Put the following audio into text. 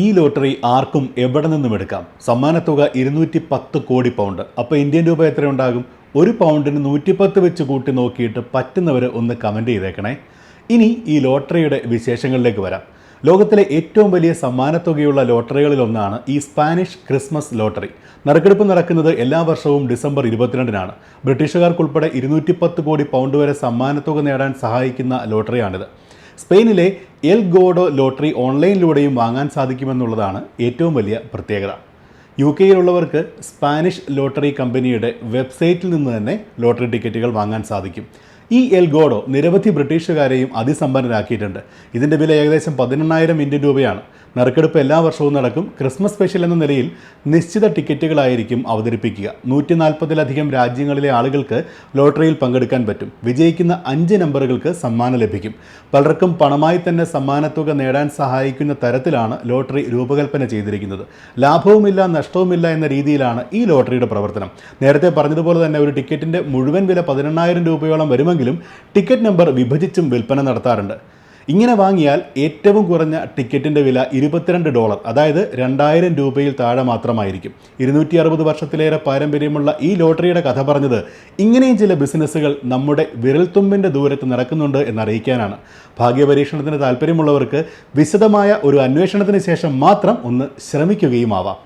ഈ ലോട്ടറി ആർക്കും എവിടെ നിന്നും എടുക്കാം. സമ്മാനത്തുക 210 കോടി പൗണ്ട്. അപ്പോൾ ഇന്ത്യൻ രൂപ എത്രയുണ്ടാകും? ഒരു പൗണ്ടിന് 110 വെച്ച് കൂട്ടി നോക്കിയിട്ട് പറ്റുന്നവർ ഒന്ന് കമൻറ്റ് ചെയ്തേക്കണേ. ഇനി ഈ ലോട്ടറിയുടെ വിശേഷങ്ങളിലേക്ക് വരാം. ലോകത്തിലെ ഏറ്റവും വലിയ സമ്മാനത്തുകയുള്ള ലോട്ടറികളിലൊന്നാണ് ഈ സ്പാനിഷ് ക്രിസ്മസ് ലോട്ടറി. നറുക്കെടുപ്പ് നടക്കുന്നത് എല്ലാ വർഷവും ഡിസംബർ 22-നാണ്. ബ്രിട്ടീഷുകാർക്കുൾപ്പെടെ 210 കോടി പൗണ്ട് വരെ സമ്മാനത്തുക നേടാൻ സഹായിക്കുന്ന ലോട്ടറിയാണിത്. സ്പെയിനിലെ എൽ ഗോഡോ ലോട്ടറി ഓൺലൈനിലൂടെയും വാങ്ങാൻ സാധിക്കുമെന്നുള്ളതാണ് ഏറ്റവും വലിയ പ്രത്യേകത. UK-യിലുള്ളവർക്ക് സ്പാനിഷ് ലോട്ടറി കമ്പനിയുടെ വെബ്സൈറ്റിൽ നിന്ന് തന്നെ ലോട്ടറി ടിക്കറ്റുകൾ വാങ്ങാൻ സാധിക്കും. ഈ എൽ ഗോഡോ നിരവധി ബ്രിട്ടീഷുകാരെയും അതിസമ്പന്നരാക്കിയിട്ടുണ്ട്. ഇതിൻ്റെ വില ഏകദേശം 18,000 ഇന്ത്യൻ രൂപയാണ്. നറുക്കെടുപ്പ് എല്ലാ വർഷവും നടക്കും. ക്രിസ്മസ് സ്പെഷ്യൽ എന്ന നിലയിൽ നിശ്ചിത ടിക്കറ്റുകളായിരിക്കും അവതരിപ്പിക്കുക. 140-ലധികം രാജ്യങ്ങളിലെ ആളുകൾക്ക് ലോട്ടറിയിൽ പങ്കെടുക്കാൻ പറ്റും. വിജയിക്കുന്ന 5 നമ്പറുകൾക്ക് സമ്മാനം ലഭിക്കും. പലർക്കും പണമായി തന്നെ സമ്മാനത്തുക നേടാൻ സഹായിക്കുന്ന തരത്തിലാണ് ലോട്ടറി രൂപകൽപ്പന ചെയ്തിരിക്കുന്നത്. ലാഭവുമില്ല നഷ്ടവുമില്ല എന്ന രീതിയിലാണ് ഈ ലോട്ടറിയുടെ പ്രവർത്തനം. നേരത്തെ പറഞ്ഞതുപോലെ തന്നെ ഒരു ടിക്കറ്റിൻ്റെ മുഴുവൻ വില 18,000 രൂപയോളം വരുമെങ്കിലും ടിക്കറ്റ് നമ്പർ വിഭജിച്ചും വിൽപ്പന നടത്താറുണ്ട്. ഇങ്ങനെ വാങ്ങിയാൽ ഏറ്റവും കുറഞ്ഞ ടിക്കറ്റിൻ്റെ വില $22, അതായത് 2,000 രൂപയിൽ താഴെ മാത്രമായിരിക്കും. 260 വർഷത്തിലേറെ പാരമ്പര്യമുള്ള ഈ ലോട്ടറിയുടെ കഥ പറഞ്ഞത് ഇങ്ങനെയും ചില ബിസിനസ്സുകൾ നമ്മുടെ വിരൽത്തുമ്പിൻ്റെ ദൂരത്ത് നടക്കുന്നുണ്ട് എന്നറിയിക്കാനാണ്. ഭാഗ്യപരീക്ഷണത്തിന് താല്പര്യമുള്ളവർക്ക് വിശദമായ ഒരു അന്വേഷണത്തിന് ശേഷം മാത്രം ഒന്ന് ശ്രമിക്കുകയും ആവാം.